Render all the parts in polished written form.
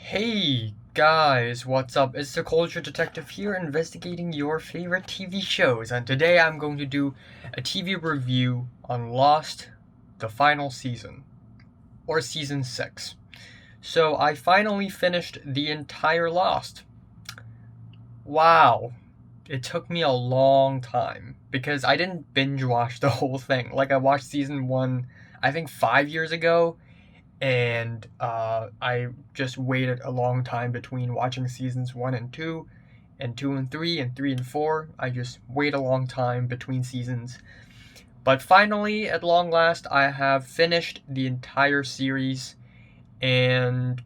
Hey guys, what's up? It's the Culture Detective here, investigating your favorite TV shows, and today I'm going to do a TV review on Lost, the final season, or season 6. So I finally finished the entire Lost. Wow, it took me a long time because I didn't binge watch the whole thing. Like, I watched season 1, I think 5 years ago, and I just waited a long time between watching seasons 1 and 2 and 3, and 3 and 4. I just wait a long time between seasons. But finally, at long last, I have finished the entire series, and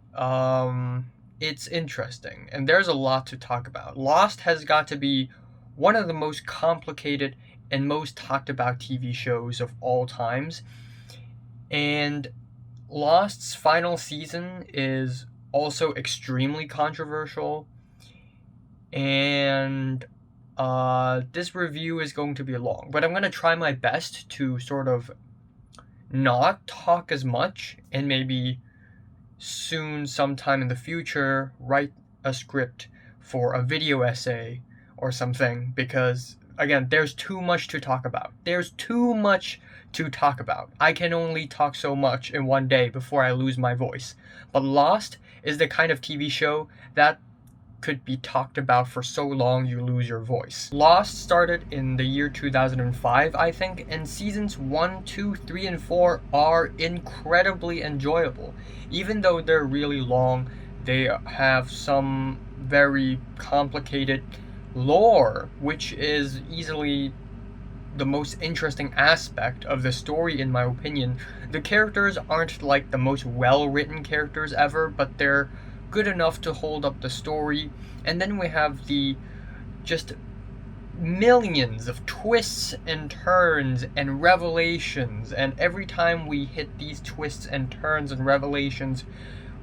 it's interesting, and there's a lot to talk about. Lost has got to be one of the most complicated and most talked about TV shows of all times, and Lost's final season is also extremely controversial, and this review is going to be long, but I'm going to try my best to sort of not talk as much, and maybe soon, sometime in the future, write a script for a video essay or something, because again, there's too much to talk about. I can only talk so much in one day before I lose my voice. But Lost is the kind of TV show that could be talked about for so long you lose your voice. Lost started in the year 2005, I think, and seasons 1, 2, 3, and 4 are incredibly enjoyable. Even though they're really long, they have some very complicated lore, which is easily the most interesting aspect of the story, in my opinion. The characters aren't like the most well-written characters ever, but they're good enough to hold up the story. And then we have the just millions of twists and turns and revelations, and every time we hit these twists and turns and revelations,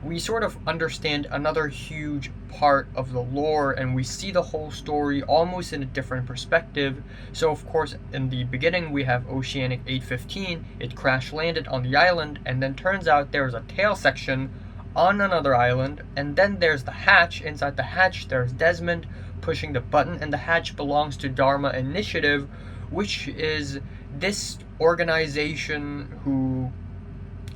we sort of understand another huge part of the lore, and we see the whole story almost in a different perspective. So of course, in the beginning we have Oceanic 815, it crash landed on the island, and then turns out there's a tail section on another island, and then there's the hatch. Inside the hatch there's Desmond pushing the button, and the hatch belongs to Dharma Initiative, which is this organization who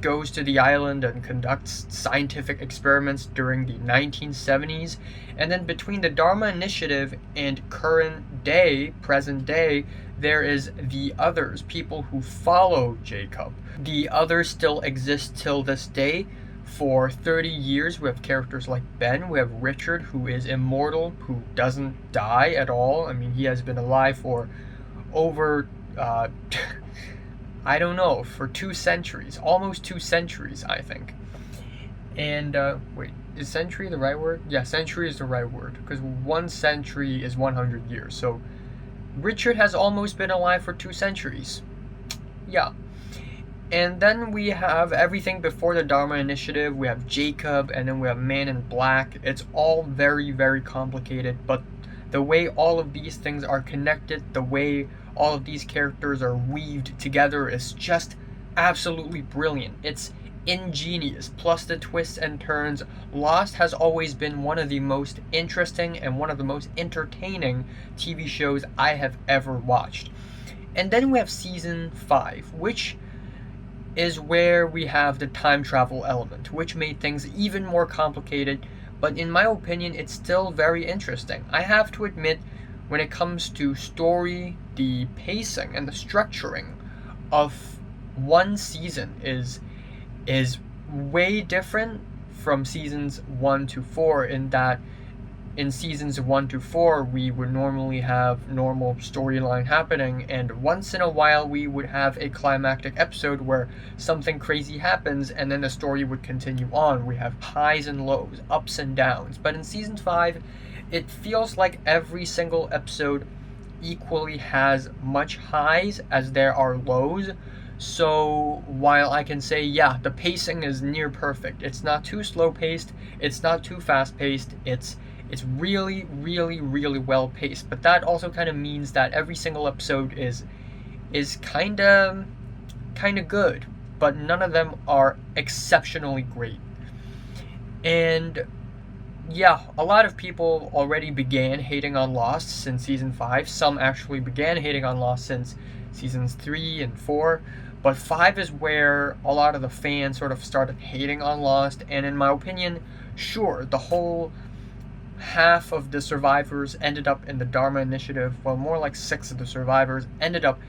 goes to the island and conducts scientific experiments during the 1970s. And then between the Dharma Initiative and present day, there is the others, people who follow Jacob. The others still exist till this day. For 30 years, we have characters like Ben. We have Richard, who is immortal, who doesn't die at all. I mean, he has been alive for over I don't know, for 2 centuries, almost 2 centuries, I think. And, wait, is century the right word? Yeah, century is the right word, because 1 century is 100 years. So, Richard has almost been alive for 2 centuries. Yeah. And then we have everything before the Dharma Initiative. We have Jacob, and then we have Man in Black. It's all very, very complicated, but the way all of these things are connected, the way all of these characters are weaved together is just absolutely brilliant. It's ingenious, plus the twists and turns. Lost has always been one of the most interesting and one of the most entertaining TV shows I have ever watched. And then we have season 5, which is where we have the time travel element, which made things even more complicated, but in my opinion, it's still very interesting. I have to admit, when it comes to story, the pacing and the structuring of one season is way different from seasons 1 to 4, in that in seasons 1 to 4 we would normally have normal storyline happening, and once in a while we would have a climactic episode where something crazy happens and then the story would continue on. We have highs and lows, ups and downs. But in season 5, it feels like every single episode equally has much highs as there are lows. So while I can say, yeah, the pacing is near perfect, it's not too slow paced, it's not too fast paced, it's really, really, really well paced. But that also kind of means that every single episode is kind of good, but none of them are exceptionally great. And yeah, a lot of people already began hating on Lost since season 5. Some actually began hating on Lost since seasons 3 and 4. But 5 is where a lot of the fans sort of started hating on Lost. And in my opinion, sure, the whole half of the survivors ended up in the Dharma Initiative. Well, more like 6 of the survivors ended up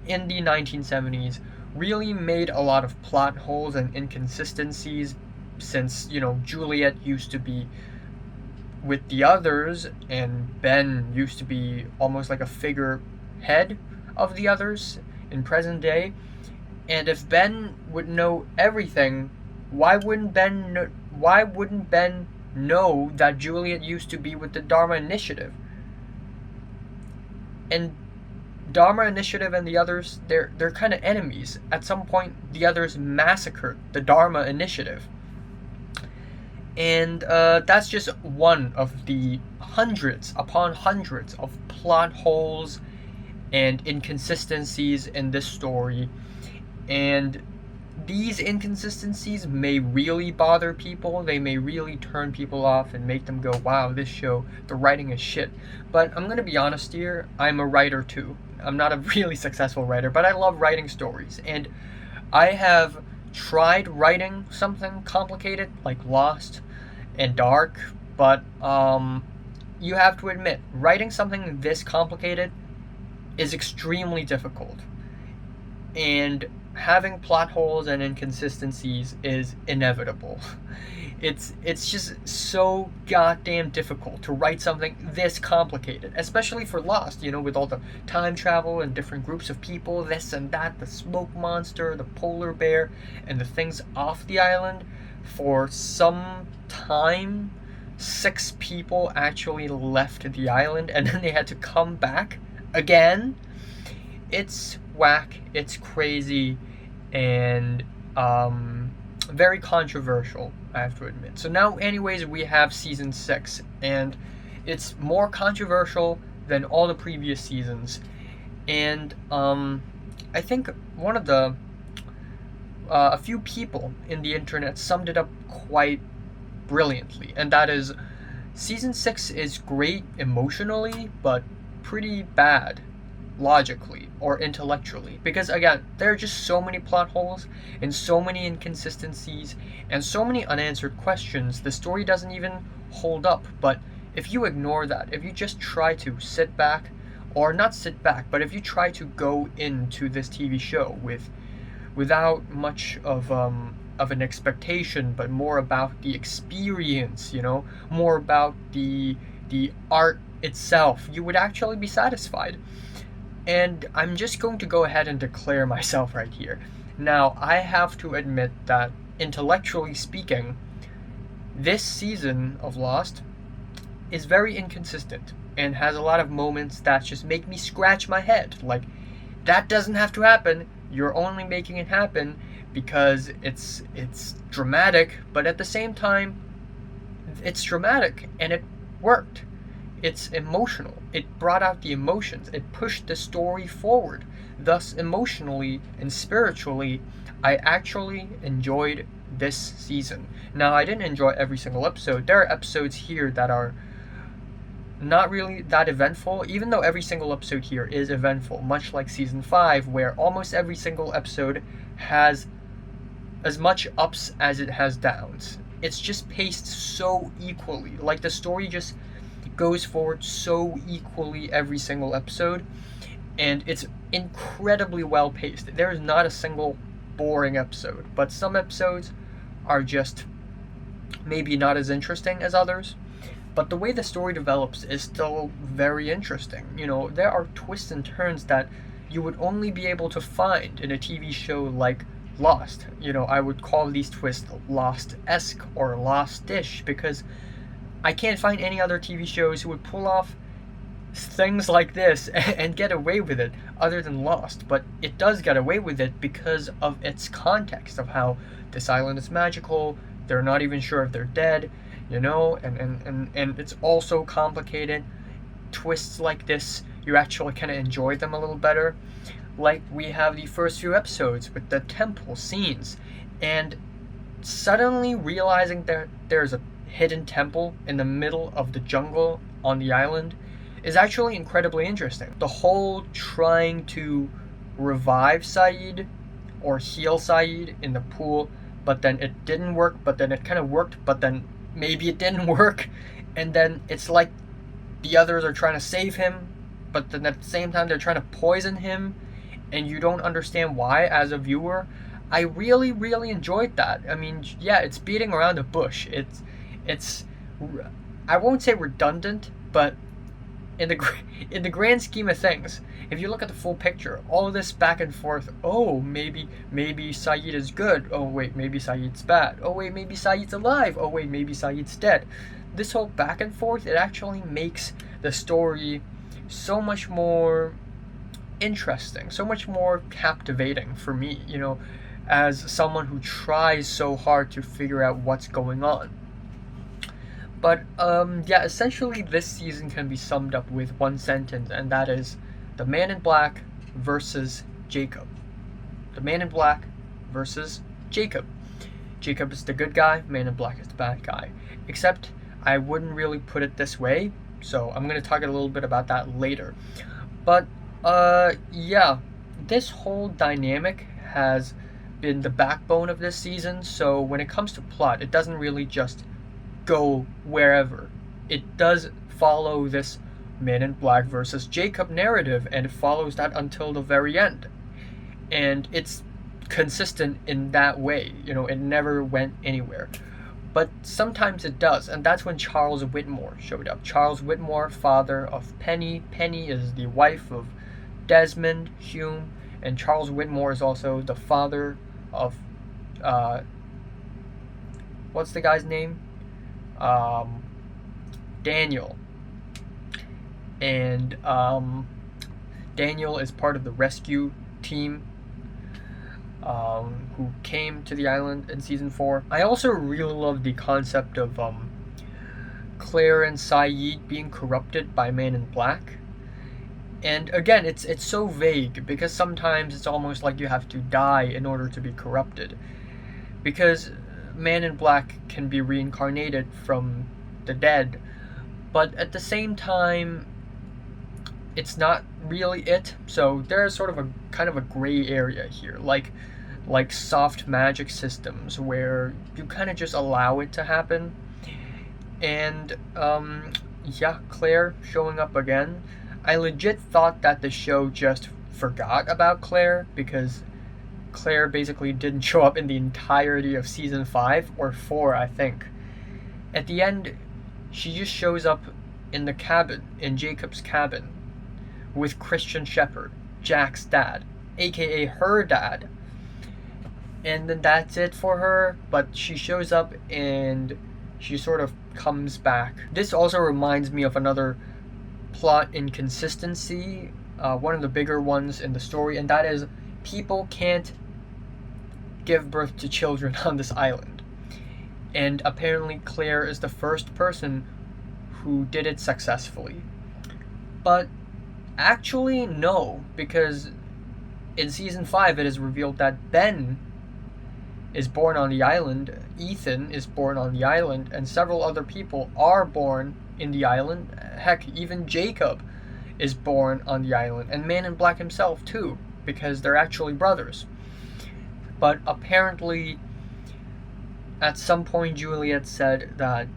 in the 1970s. Really made a lot of plot holes and inconsistencies since, Juliet used to be with the others, and Ben used to be almost like a figurehead of the others in present day. And if Ben would know everything, why wouldn't Ben know that Juliet used to be with the Dharma Initiative? And Dharma Initiative and the others, they're kind of enemies. At some point, the others massacred the Dharma Initiative. And that's just one of the hundreds upon hundreds of plot holes and inconsistencies in this story. And these inconsistencies may really bother people. They may really turn people off and make them go, wow, this show, the writing is shit. But I'm going to be honest here, I'm a writer too. I'm not a really successful writer, but I love writing stories. And I have tried writing something complicated like Lost and Dark, but you have to admit, writing something this complicated is extremely difficult. And having plot holes and inconsistencies is inevitable. It's just so goddamn difficult to write something this complicated, especially for Lost, with all the time travel and different groups of people, this and that, the smoke monster, the polar bear, and the things off the island. For some time, 6 people actually left the island, and then they had to come back again. It's whack, it's crazy, and very controversial, I have to admit. So now, anyways, we have season 6, and it's more controversial than all the previous seasons. And I think one of the a few people in the internet summed it up quite brilliantly, and that is, season 6 is great emotionally, but pretty bad logically or intellectually, because again, there are just so many plot holes and so many inconsistencies and so many unanswered questions, the story doesn't even hold up. But if you ignore that, if you just try to sit back, or not sit back, but if you try to go into this TV show without much of an expectation, but more about the experience, more about the art itself, you would actually be satisfied. And I'm just going to go ahead and declare myself right here. Now, I have to admit that, intellectually speaking, this season of Lost is very inconsistent and has a lot of moments that just make me scratch my head. Like, that doesn't have to happen. You're only making it happen because it's dramatic, but at the same time, it's dramatic and it worked. It's emotional. It brought out the emotions. It pushed the story forward. Thus, emotionally and spiritually, I actually enjoyed this season. Now, I didn't enjoy every single episode. There are episodes here that are not really that eventful, even though every single episode here is eventful, much like season 5, where almost every single episode has as much ups as it has downs. It's just paced so equally. Like, the story just goes forward so equally every single episode, and it's incredibly well paced. There is not a single boring episode, but some episodes are just maybe not as interesting as others. But the way the story develops is still very interesting. There are twists and turns that you would only be able to find in a TV show like Lost. I would call these twists Lost-esque or Lost-ish, because I can't find any other TV shows who would pull off things like this and get away with it other than Lost. But it does get away with it because of its context of how this island is magical, they're not even sure if they're dead, and it's also complicated. Twists like this, you actually kind of enjoy them a little better. Like, we have the first few episodes with the temple scenes, and suddenly realizing that there's a hidden temple in the middle of the jungle on the island is actually incredibly interesting. The whole trying to revive Saeed or heal Saeed in the pool, but then it didn't work, but then it kind of worked, but then maybe it didn't work, and then it's like the others are trying to save him, but then at the same time they're trying to poison him, and you don't understand why as a viewer. I really, really enjoyed that. I mean, yeah, it's beating around the bush. It's I won't say redundant, but in the grand scheme of things, if you look at the full picture, all of this back and forth, oh, maybe Saeed is good. Oh wait, maybe Saeed's bad. Oh wait, maybe Saeed's alive. Oh wait, maybe Saeed's dead. This whole back and forth, it actually makes the story so much more interesting, so much more captivating for me, as someone who tries so hard to figure out what's going on. But yeah, essentially this season can be summed up with one sentence, and that is the Man in Black versus Jacob. The Man in Black versus Jacob. Jacob is the good guy, Man in Black is the bad guy. Except I wouldn't really put it this way, so I'm going to talk a little bit about that later. But yeah, this whole dynamic has been the backbone of this season, so when it comes to plot, it doesn't really just go wherever. It does follow this Man in Black versus Jacob narrative, and it follows that until the very end. And it's consistent in that way, it never went anywhere. But sometimes it does, and that's when Charles Whitmore showed up. Charles Whitmore, father of Penny. Penny is the wife of Desmond Hume, and Charles Whitmore is also the father of what's the guy's name? Daniel. And Daniel is part of the rescue team who came to the island in season 4. I also really love the concept of Claire and Saeed being corrupted by Man in Black. And again, it's so vague, because sometimes it's almost like you have to die in order to be corrupted. Because Man in Black can be reincarnated from the dead, but at the same time, it's not really it. So there's sort of a kind of a gray area here, like soft magic systems where you kind of just allow it to happen. And yeah, Claire showing up again. I legit thought that the show just forgot about Claire, because Claire basically didn't show up in the entirety of season 5 or 4, I think. At the end, she just shows up in the cabin, in Jacob's cabin, with Christian Shepherd, Jack's dad, aka her dad. And then that's it for her, but she shows up and she sort of comes back. This also reminds me of another plot inconsistency, one of the bigger ones in the story, and that is people can't give birth to children on this island. And apparently Claire is the first person who did it successfully. But actually no, because in season 5 it is revealed that Ben is born on the island, Ethan is born on the island, and several other people are born in the island. Heck, even Jacob is born on the island, and Man in Black himself too, because they're actually brothers. But apparently at some point Juliet said that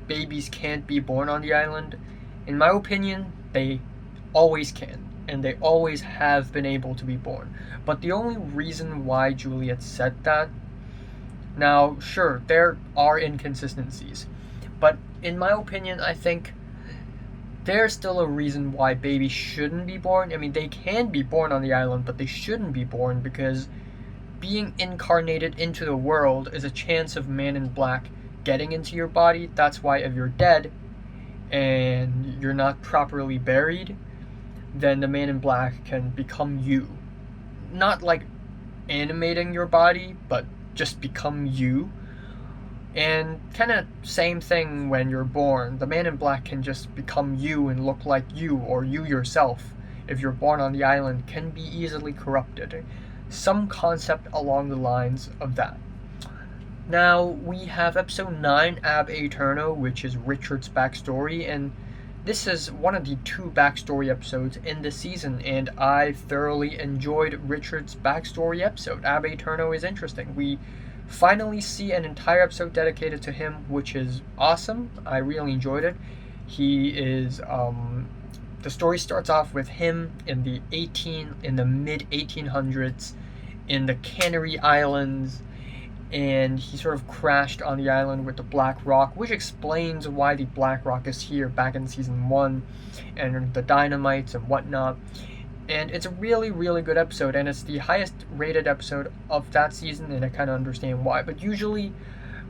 babies can't be born on the island. In my opinion, they always can, and they always have been able to be born. But the only reason why Juliet said that, now sure, there are inconsistencies, but in my opinion, I think there's still a reason why babies shouldn't be born. I mean, they can be born on the island, but they shouldn't be born, because being incarnated into the world is a chance of Man in Black getting into your body. That's why if you're dead and you're not properly buried, then the Man in Black can become you. Not like animating your body, but just become you. And kind of same thing when you're born. The Man in Black can just become you and look like you, or you yourself, if you're born on the island, can be easily corrupted. Some concept along the lines of that. Now we have episode 9, Ab Aeterno, which is Richard's backstory, and this is one of the 2 backstory episodes in the season, and I thoroughly enjoyed Richard's backstory episode. Ab Aeterno is interesting. We finally see an entire episode dedicated to him, which is awesome. I really enjoyed it. He is the story starts off with him in the mid 1800s in the Canary Islands, and he sort of crashed on the island with the Black Rock, which explains why the Black Rock is here back in season 1, and the dynamites and whatnot. And it's a really, really good episode, and it's the highest rated episode of that season, and I kind of understand why. But usually,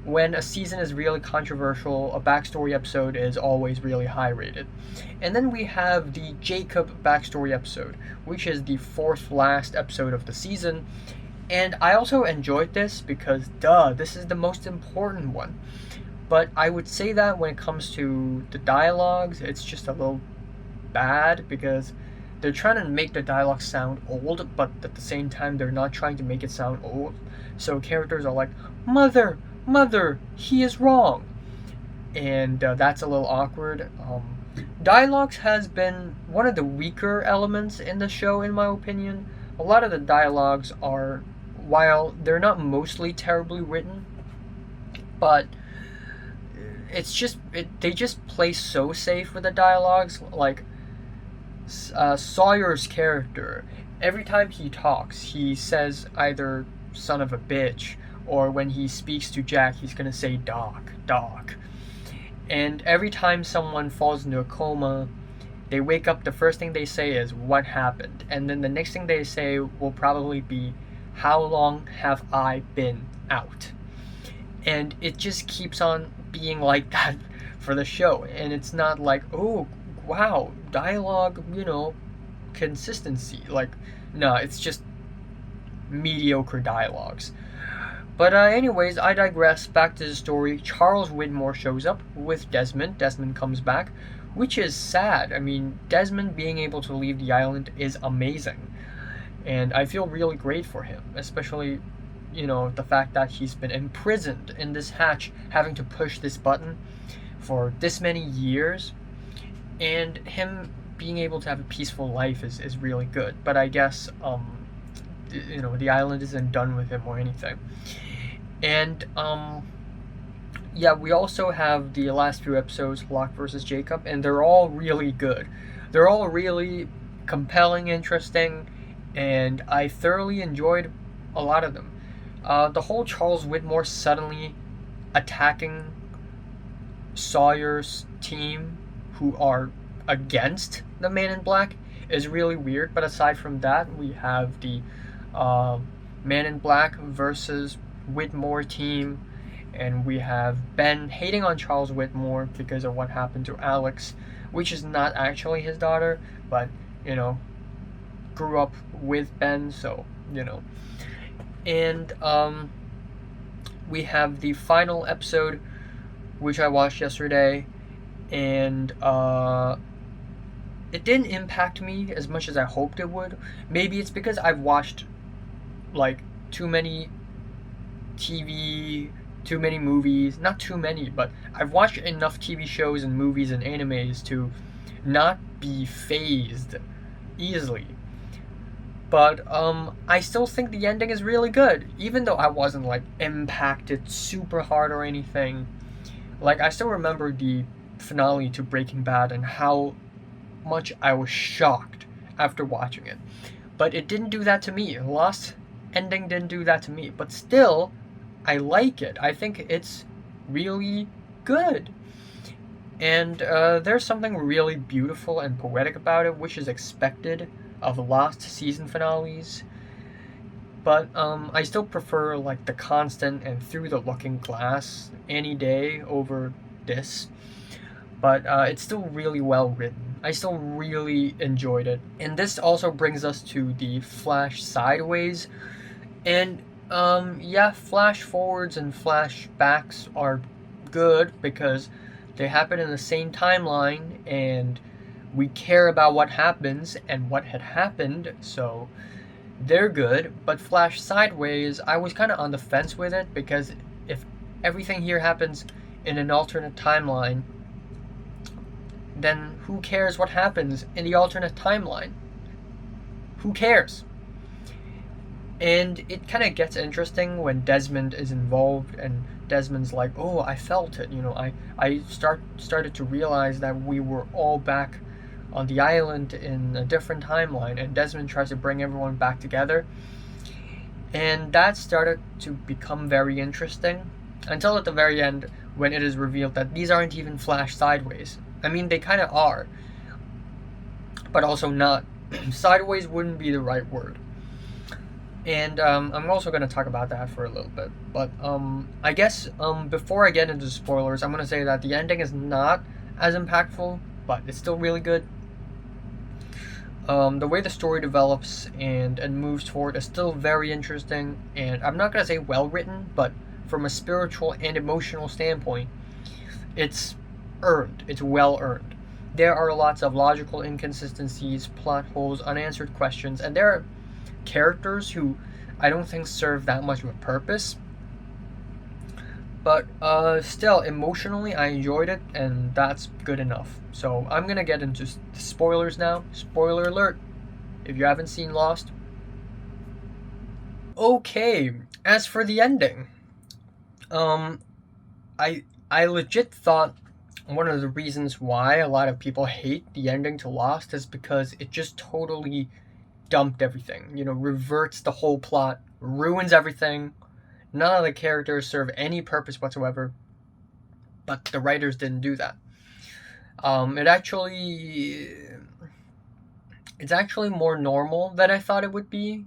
when a season is really controversial, a backstory episode is always really high rated. And then we have the Jacob backstory episode, which is the 4th last episode of the season. And I also enjoyed this because, this is the most important one. But I would say that when it comes to the dialogues, it's just a little bad because they're trying to make the dialogue sound old, but at the same time, they're not trying to make it sound old. So characters are like, Mother, he is wrong. And that's a little awkward. Dialogues has been one of the weaker elements in the show, in my opinion. A lot of the dialogues are, while they're not mostly terribly written, but they just play so safe with the dialogues. Like Sawyer's character, every time he talks, he says either son of a bitch, or when he speaks to Jack, he's gonna say Doc. And every time someone falls into a coma, they wake up, the first thing they say is, what happened? And then the next thing they say will probably be, how long have I been out? And it just keeps on being like that for the show. And it's not like, oh, wow, dialogue, consistency. Like, no, it's just mediocre dialogues. But anyways, I digress. Back to the story. Charles Widmore shows up with Desmond. Desmond comes back, which is sad. I mean, Desmond being able to leave the island is amazing. And I feel really great for him, especially, the fact that he's been imprisoned in this hatch, having to push this button for this many years. And him being able to have a peaceful life is really good. But I guess, the island isn't done with him or anything. And we also have the last few episodes, Locke versus Jacob, and they're all really good. They're all really compelling, interesting, and I thoroughly enjoyed a lot of them. The whole Charles Widmore suddenly attacking Sawyer's team, who are against the Man in Black, is really weird. But aside from that, we have the Man in Black versus Widmore team, and we have Ben hating on Charles Widmore because of what happened to Alex, which is not actually his daughter, but grew up with Ben, so and we have the final episode, which I watched yesterday, and it didn't impact me as much as I hoped it would. Maybe it's because I've watched too many TV, too many movies, not too many, but I've watched enough TV shows and movies and animes to not be fazed easily. But I still think the ending is really good, even though I wasn't impacted super hard or anything. I still remember the finale to Breaking Bad and how much I was shocked after watching it. But it didn't do that to me. Lost ending didn't do that to me. But still, I like it. I think it's really good. And there's something really beautiful and poetic about it, which is expected of Lost season finales. But I still prefer the Constant and Through the Looking Glass any day over this. But it's still really well written. I still really enjoyed it. And this also brings us to the Flash Sideways. And flash forwards and flashbacks are good because they happen in the same timeline and we care about what happens and what had happened, so they're good. But Flash Sideways, I was kind of on the fence with it because if everything here happens in an alternate timeline, then who cares what happens in the alternate timeline? Who cares? And it kind of gets interesting when Desmond is involved, and Desmond's like, oh, I felt it, I started to realize that we were all back on the island in a different timeline, and Desmond tries to bring everyone back together. And that started to become very interesting, until at the very end, when it is revealed that these aren't even Flash Sideways. I mean, they kind of are, but also not. Sideways wouldn't be the right word. And I'm also going to talk about that for a little bit. But I guess before I get into spoilers, I'm going to say that the ending is not as impactful, but it's still really good. The way the story develops and moves forward is still very interesting. And I'm not going to say well written, but from a spiritual and emotional standpoint, it's earned. It's well earned. There are lots of logical inconsistencies, plot holes, unanswered questions, and there are characters who I don't think serve that much of a purpose. But still, emotionally, I enjoyed it, and that's good enough. So I'm gonna get into spoilers now. Spoiler alert, if you haven't seen Lost. Okay, as for the ending, I legit thought one of the reasons why a lot of people hate the ending to Lost is because it just totally dumped everything, reverts the whole plot, ruins everything. None of the characters serve any purpose whatsoever, but the writers didn't do that. It's actually more normal than I thought it would be.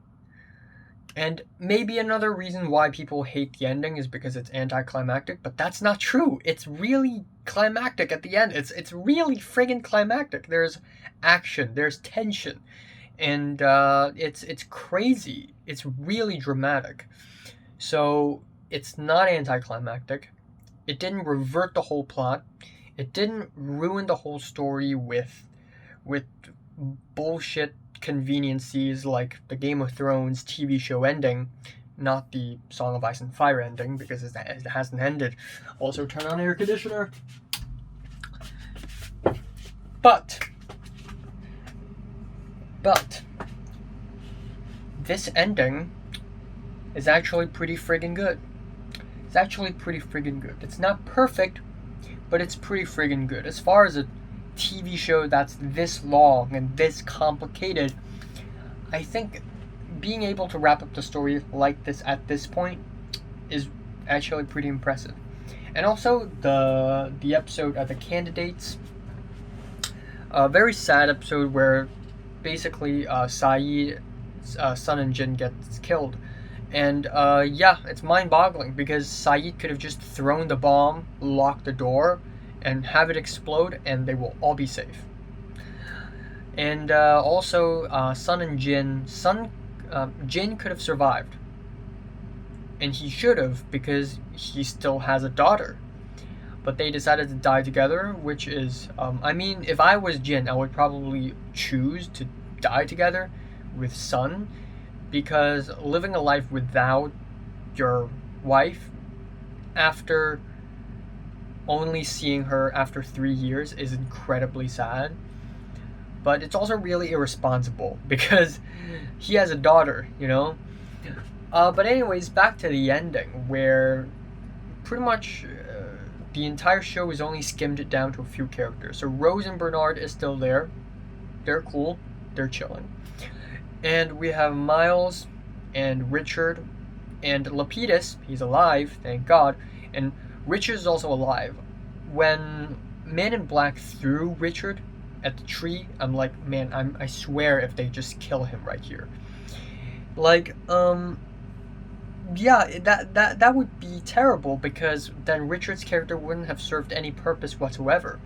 And maybe another reason why people hate the ending is because it's anticlimactic, but that's not true. It's really climactic at the end. It's really friggin' climactic. There's action, there's tension, and it's crazy. It's really dramatic. So it's not anticlimactic. It didn't revert the whole plot. It didn't ruin the whole story with bullshit conveniencies like the Game of Thrones TV show ending, not the Song of Ice and Fire ending, because it hasn't ended. Also, turn on air conditioner. But this ending is actually pretty friggin' good. It's not perfect, but it's pretty friggin' good. As far as a TV show that's this long and this complicated, I think being able to wrap up the story like this at this point is actually pretty impressive. And also the episode of the candidates, a very sad episode where basically Sayid's Sun and Jin gets killed. And it's mind-boggling because Sayid could have just thrown the bomb, locked the door, and have it explode, and they will all be safe. And also, Sun and Jin. Jin could have survived, and he should have, because he still has a daughter. But they decided to die together, which is, if I was Jin, I would probably choose to die together with Sun, because living a life without your wife after only seeing her after 3 years is incredibly sad. But it's also really irresponsible because he has a daughter, But anyways, back to the ending, where pretty much the entire show is only skimmed down to a few characters. So Rose and Bernard is still there. They're cool. They're chilling. And we have Miles and Richard and Lapidus. He's alive, thank God. And Richard is also alive. When Man in Black threw Richard at the tree, I'm like, man, I swear if they just kill him right here. Like, that would be terrible, because then Richard's character wouldn't have served any purpose whatsoever.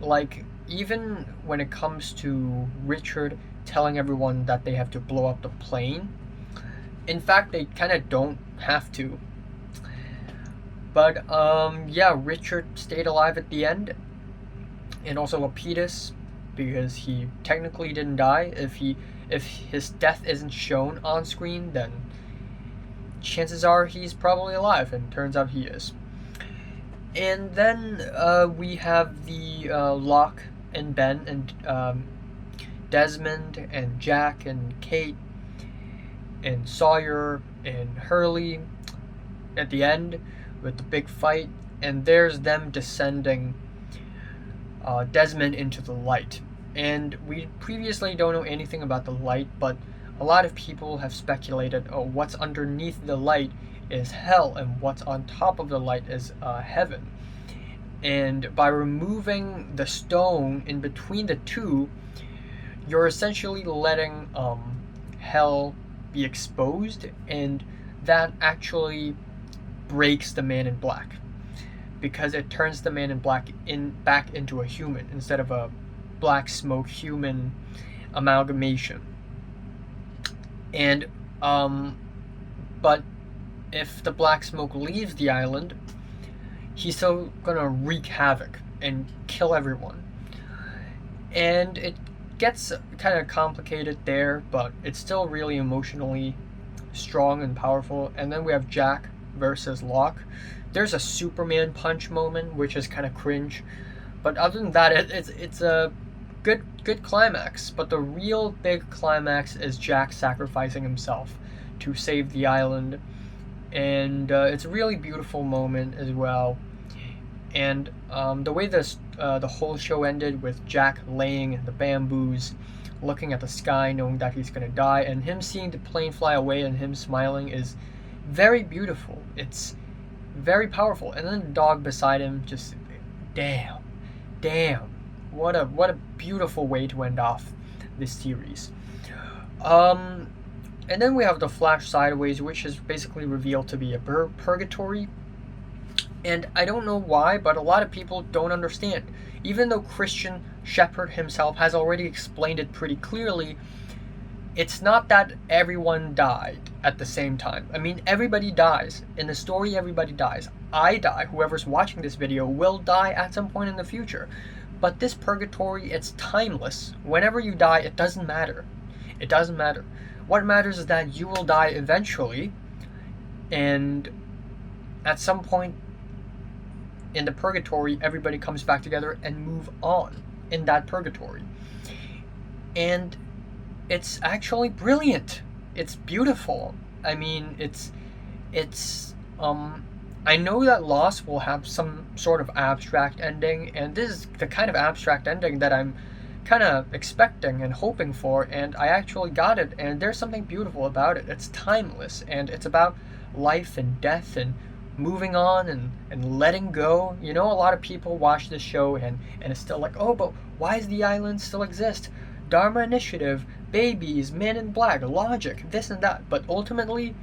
Like, even when it comes to Richard telling everyone that they have to blow up the plane, in fact, they kind of don't have to. But, Richard stayed alive at the end. And also Lapidus, because he technically didn't die. If his death isn't shown on screen, then chances are he's probably alive, and turns out he is. And then we have the Locke and Ben and Desmond and Jack and Kate and Sawyer and Hurley at the end with the big fight, and there's them descending Desmond into the light. And we previously don't know anything about the light, but a lot of people have speculated, oh, what's underneath the light is hell, and what's on top of the light is heaven. And by removing the stone in between the two, you're essentially letting hell be exposed, and that actually breaks the Man in Black, because it turns the Man in Black back into a human instead of a black smoke human amalgamation. And but if the black smoke leaves the island, he's still gonna wreak havoc and kill everyone. And it gets kind of complicated there, but it's still really emotionally strong and powerful. And then we have Jack versus Locke. There's a Superman punch moment, which is kind of cringe, but other than that, it's a good climax. But the real big climax is Jack sacrificing himself to save the island, and it's a really beautiful moment as well. And the way the whole show ended with Jack laying in the bamboos, looking at the sky, knowing that he's gonna die, and him seeing the plane fly away and him smiling is very beautiful. It's very powerful. And then the dog beside him, just damn, what a beautiful way to end off this series. And then we have the Flash Sideways, which is basically revealed to be a purgatory. And I don't know why, but a lot of people don't understand. Even though Christian Shepherd himself has already explained it pretty clearly, it's not that everyone died at the same time. I mean, everybody dies. In the story, everybody dies. I die. Whoever's watching this video will die at some point in the future. But this purgatory, it's timeless. Whenever you die, it doesn't matter. It doesn't matter. What matters is that you will die eventually, and at some point in the purgatory, everybody comes back together and move on in that purgatory. And it's actually brilliant. It's beautiful. I mean, it's I know that Lost will have some sort of abstract ending, and this is the kind of abstract ending that I'm kind of expecting and hoping for, and I actually got it, and there's something beautiful about it. It's timeless, and it's about life and death and moving on and letting go. You know, a lot of people watch this show and it's still like, oh, but why does the island still exist? Dharma Initiative, babies, Men in Black, logic, this and that. But ultimately,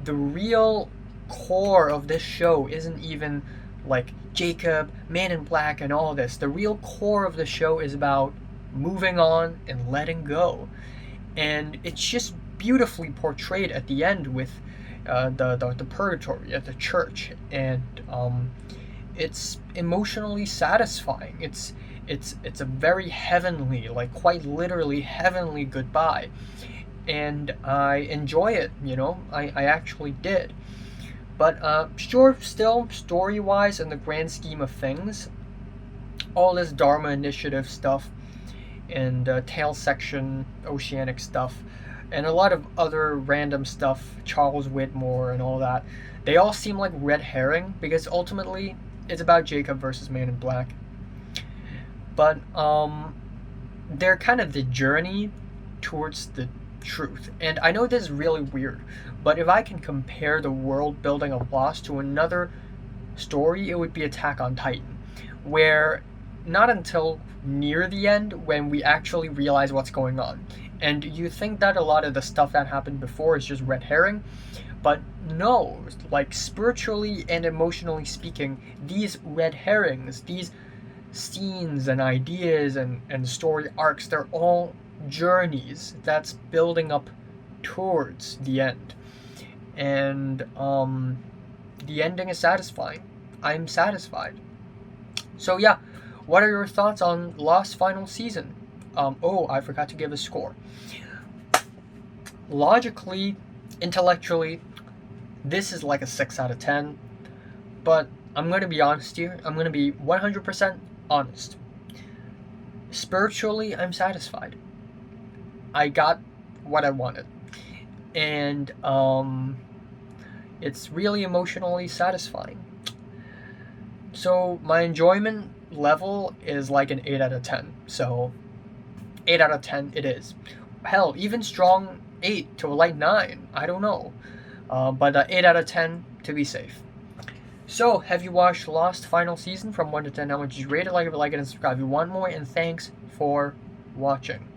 the real core of this show isn't even like Jacob, Man in Black, and all this. The real core of the show is about moving on and letting go. And it's just beautifully portrayed at the end with the purgatory at the church, and it's emotionally satisfying. It's a very heavenly, like quite literally heavenly goodbye, and I enjoy it. You know, I actually did. But sure, still story-wise, in the grand scheme of things, all this Dharma Initiative stuff and tail section oceanic stuff, and a lot of other random stuff, Charles Whitmore and all that, they all seem like red herring, because ultimately it's about Jacob versus Man in Black. But they're kind of the journey towards the truth. And I know this is really weird, but if I can compare the world building of Lost to another story, it would be Attack on Titan, where not until near the end when we actually realize what's going on. And you think that a lot of the stuff that happened before is just red herring, but no, like spiritually and emotionally speaking, these red herrings, these scenes and ideas and story arcs, they're all journeys that's building up towards the end. And the ending is satisfying. I'm satisfied. So yeah, what are your thoughts on Lost final season? Oh, I forgot to give a score. Logically, intellectually, This is like a 6 out of 10. But I'm going to be honest here. I'm going to be 100% honest. Spiritually, I'm satisfied. I got what I wanted. And it's really emotionally satisfying. So my enjoyment level is like an 8 out of 10. So 8 out of 10 it is. Hell, even strong 8 to a light 9. I don't know. But 8 out of 10 to be safe. So, have you watched Lost final season from 1 to 10? How much did you rate it? Like it, and subscribe if you want more. And thanks for watching.